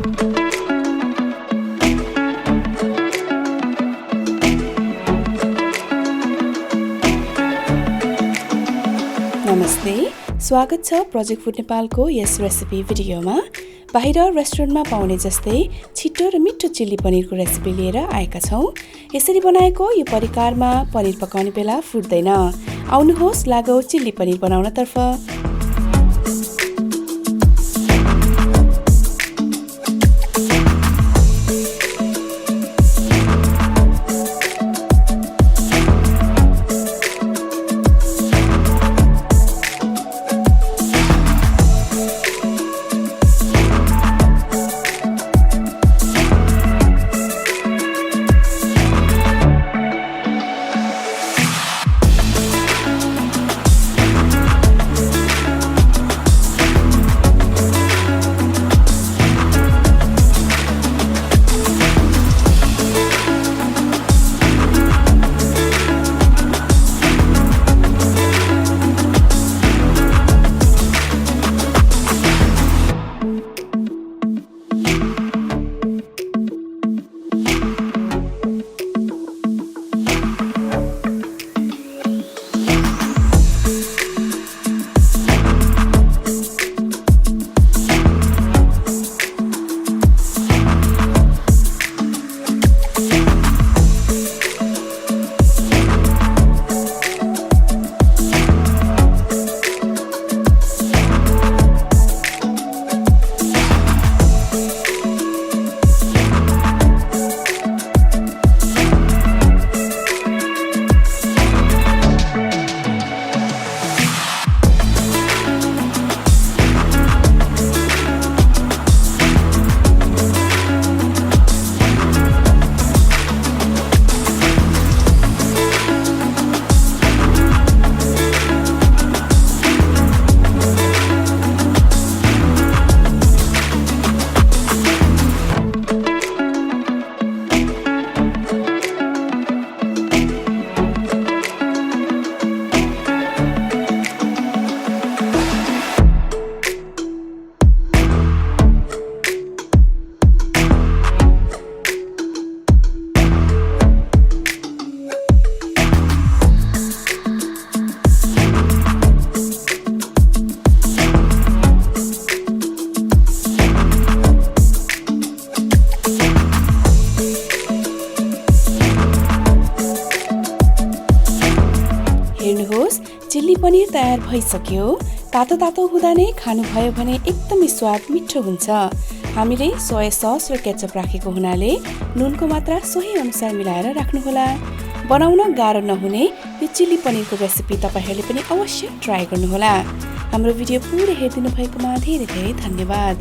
नमस्ते, स्वागत छ प्रोजेक्ट फूड नेपालको यस रेसिपी भिडियोमा। बाहिर रेस्टुरेन्टमा पाउने जस्तै छिटो र मिठो चिल्ली पनिरको रेसिपी लिएर आएका छौँ। यसरी बनाएको यो परिकारमा पनिर पकाउने बेला फुट्दैन। आउनुहोस् लागौ चिल्ली पनिर बनाउनतर्फ। हेर्नुहोस्, चिल्ली पनिर तयार भइसक्यो। तातो तातो हुँदा नै खानुभयो भने एकदमै स्वाद मिठो हुन्छ। हामीले सोया सस र केचप राखेको हुनाले नुनको मात्रा सोही अनुसार मिलाएर राख्नुहोला। बनाउन गाह्रो नहुने यो चिल्ली पनिरको रेसिपी तपाईहरूले पनि अवश्य ट्राई गर्नुहोला। हाम्रो भिडियो पुरै हेरिदिनु भएकोमा धेरै धेरै धन्यवाद।